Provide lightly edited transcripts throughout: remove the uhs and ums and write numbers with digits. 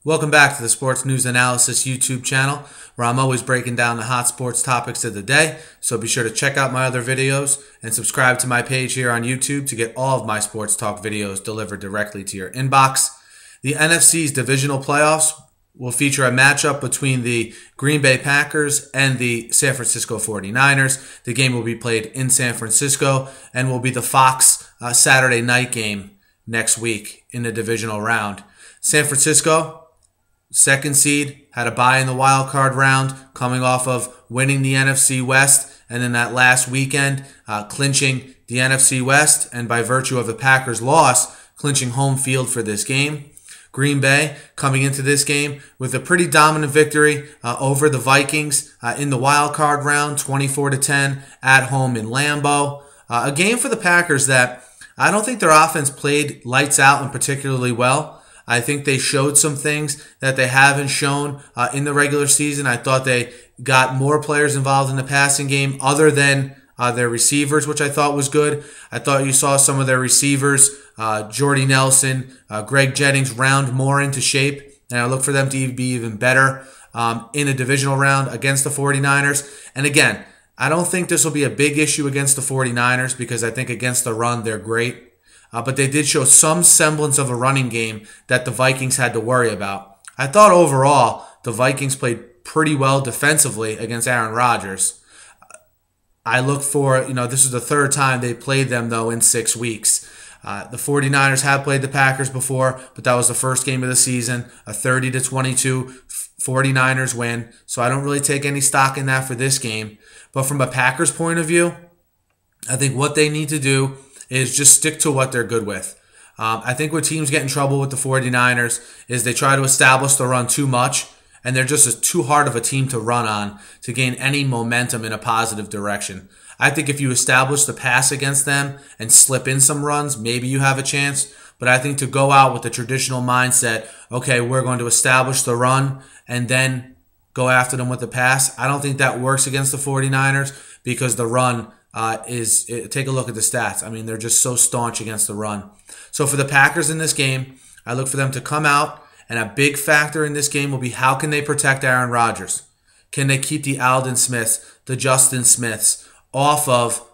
Welcome back to the Sports News Analysis YouTube channel, where I'm always breaking down the hot sports topics of the day. So be sure to check out my other videos and subscribe to my page here on YouTube to get all of my sports talk videos delivered directly to your inbox. The NFC's Divisional playoffs will feature a matchup between the Green Bay Packers and the San Francisco 49ers. The game will be played in San Francisco and will be the Fox Saturday night game next week in the divisional round. San Francisco, second seed, had a bye in the wild card round, coming off of winning the NFC West, and then that last weekend clinching the NFC West, and by virtue of the Packers' loss, clinching home field for this game. Green Bay coming into this game with a pretty dominant victory over the Vikings in the wild card round, 24-10 at home in Lambeau. A game for the Packers that I don't think their offense played lights out and particularly well. I think they showed some things that they haven't shown in the regular season. I thought they got more players involved in the passing game other than their receivers, which I thought was good. I thought you saw some of their receivers, Jordy Nelson, Greg Jennings, round more into shape. And I look for them to be even better in a divisional round against the 49ers. And again, I don't think this will be a big issue against the 49ers because I think against the run, they're great. But they did show some semblance of a running game that the Vikings had to worry about. I thought overall the Vikings played pretty well defensively against Aaron Rodgers. I look for, this is the third time they played them, though, in 6 weeks. The 49ers have played the Packers before, but that was the first game of the season, a 30-22 49ers win. So I don't really take any stock in that for this game. But from a Packers point of view, I think what they need to do is just stick to what they're good with. I think where teams get in trouble with the 49ers is they try to establish the run too much, and they're just too hard of a team to run on to gain any momentum in a positive direction. I think if you establish the pass against them and slip in some runs, maybe you have a chance. But I think to go out with the traditional mindset, okay, we're going to establish the run and then go after them with the pass, I don't think that works against the 49ers because the run take a look at the stats. I mean, they're just so staunch against the run. So for the Packers in this game, I look for them to come out, and a big factor in this game will be how can they protect Aaron Rodgers? Can they keep the Aldon Smiths, the Justin Smiths off of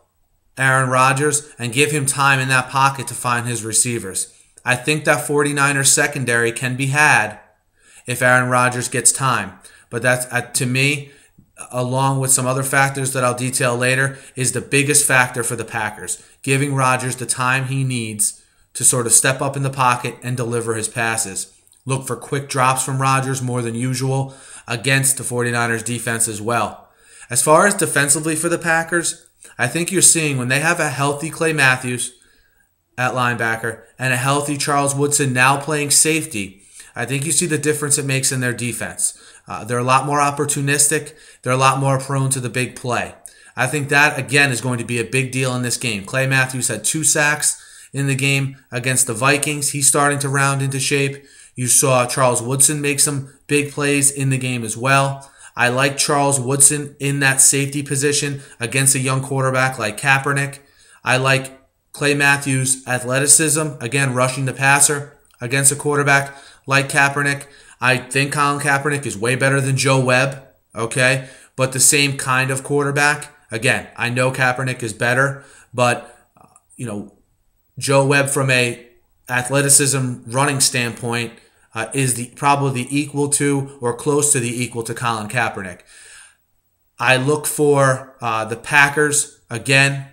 Aaron Rodgers and give him time in that pocket to find his receivers? I think that 49ers secondary can be had if Aaron Rodgers gets time. But that's, to me, along with some other factors that I'll detail later, is the biggest factor for the Packers, giving Rodgers the time he needs to sort of step up in the pocket and deliver his passes. Look for quick drops from Rodgers more than usual against the 49ers defense as well. As far as defensively for the Packers, I think you're seeing when they have a healthy Clay Matthews at linebacker and a healthy Charles Woodson now playing safety, I think you see the difference it makes in their defense. They're a lot more opportunistic. They're a lot more prone to the big play. I think that, again, is going to be a big deal in this game. Clay Matthews had 2 sacks in the game against the Vikings. He's starting to round into shape. You saw Charles Woodson make some big plays in the game as well. I like Charles Woodson in that safety position against a young quarterback like Kaepernick. I like Clay Matthews' athleticism, again, rushing the passer against a quarterback like Kaepernick. I think Colin Kaepernick is way better than Joe Webb, okay? But the same kind of quarterback. Again, I know Kaepernick is better, but, Joe Webb from a athleticism running standpoint is probably the equal to or close to the equal to Colin Kaepernick. I look for the Packers, again,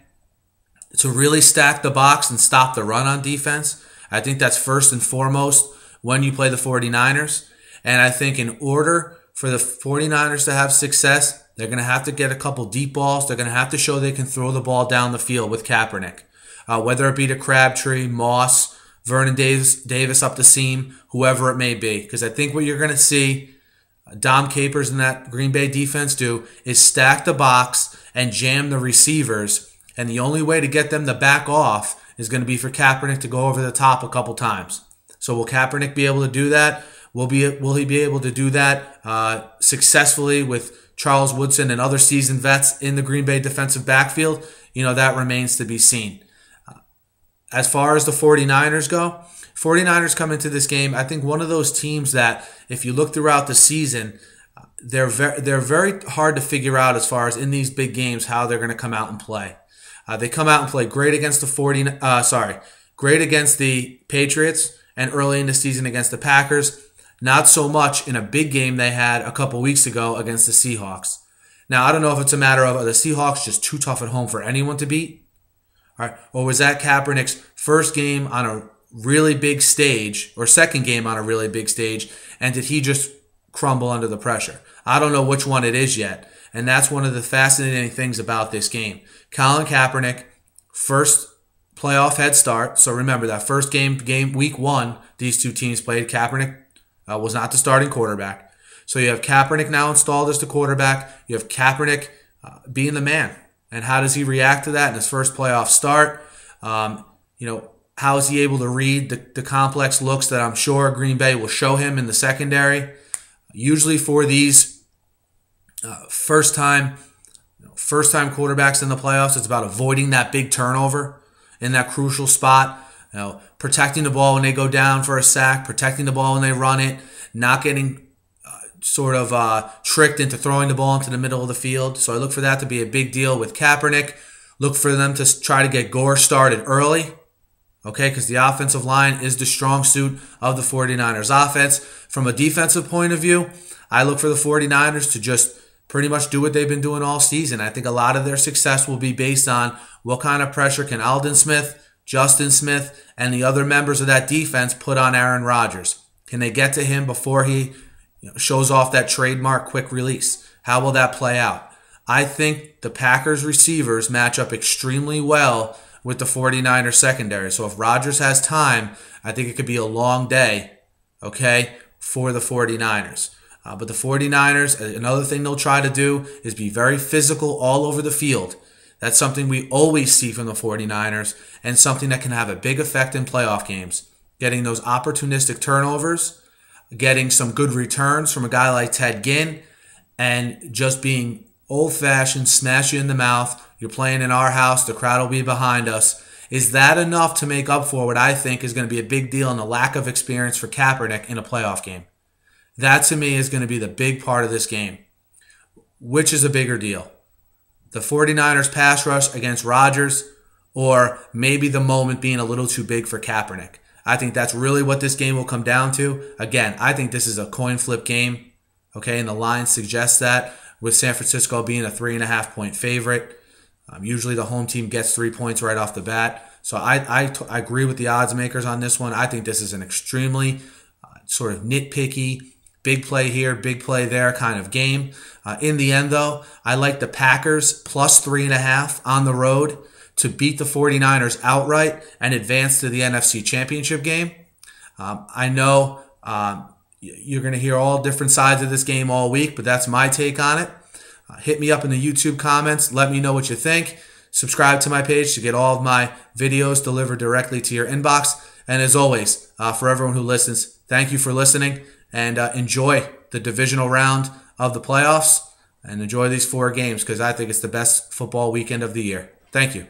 to really stack the box and stop the run on defense. I think that's first and foremost when you play the 49ers. And I think in order for the 49ers to have success, they're going to have to get a couple deep balls. They're going to have to show they can throw the ball down the field with Kaepernick. Whether it be to Crabtree, Moss, Vernon Davis up the seam, whoever it may be. Because I think what you're going to see Dom Capers and that Green Bay defense do is stack the box and jam the receivers. And the only way to get them to back off is going to be for Kaepernick to go over the top a couple times. So will Kaepernick be able to do that? Will he be able to do that successfully with Charles Woodson and other seasoned vets in the Green Bay defensive backfield? That remains to be seen. As far as the 49ers go, 49ers come into this game, I think one of those teams that if you look throughout the season, they're very hard to figure out as far as in these big games how they're going to come out and play. They come out and play great against great against the Patriots and early in the season against the Packers. Not so much in a big game they had a couple weeks ago against the Seahawks. Now, I don't know if it's a matter of are the Seahawks just too tough at home for anyone to beat? All right, or was that Kaepernick's first game on a really big stage or second game on a really big stage, and did he just crumble under the pressure? I don't know which one it is yet, and that's one of the fascinating things about this game. Colin Kaepernick, first playoff head start. So remember that first game week 1, these two teams played. Kaepernick was not the starting quarterback. So you have Kaepernick now installed as the quarterback. You have Kaepernick being the man. And how does he react to that in his first playoff start? How is he able to read the complex looks that I'm sure Green Bay will show him in the secondary? Usually for these first-time quarterbacks in the playoffs, it's about avoiding that big turnover in that crucial spot. Protecting the ball when they go down for a sack, protecting the ball when they run it, not getting tricked into throwing the ball into the middle of the field. So I look for that to be a big deal with Kaepernick. Look for them to try to get Gore started early, okay, because the offensive line is the strong suit of the 49ers offense. From a defensive point of view, I look for the 49ers to just pretty much do what they've been doing all season. I think a lot of their success will be based on what kind of pressure can Aldon Smith, Justin Smith, and the other members of that defense put on Aaron Rodgers. Can they get to him before he shows off that trademark quick release? How will that play out? I think the Packers receivers match up extremely well with the 49ers secondary. So if Rodgers has time, I think it could be a long day, okay, for the 49ers. But the 49ers, another thing they'll try to do is be very physical all over the field. That's something we always see from the 49ers and something that can have a big effect in playoff games. Getting those opportunistic turnovers, getting some good returns from a guy like Ted Ginn, and just being old-fashioned, smash you in the mouth. You're playing in our house. The crowd will be behind us. Is that enough to make up for what I think is going to be a big deal in the lack of experience for Kaepernick in a playoff game? That, to me, is going to be the big part of this game. Which is a bigger deal? The 49ers pass rush against Rodgers, or maybe the moment being a little too big for Kaepernick? I think that's really what this game will come down to. Again, I think this is a coin flip game, okay, and the line suggests that, with San Francisco being a 3.5-point favorite. Usually the home team gets 3 points right off the bat. So I agree with the odds makers on this one. I think this is an extremely sort of nitpicky, big play here, big play there kind of game. In the end, though, I like the Packers plus 3.5 on the road to beat the 49ers outright and advance to the NFC Championship game. I know you're going to hear all different sides of this game all week, but that's my take on it. Hit me up in the YouTube comments. Let me know what you think. Subscribe to my page to get all of my videos delivered directly to your inbox. And as always, for everyone who listens, thank you for listening, and enjoy the divisional round of the playoffs and enjoy these 4 games because I think it's the best football weekend of the year. Thank you.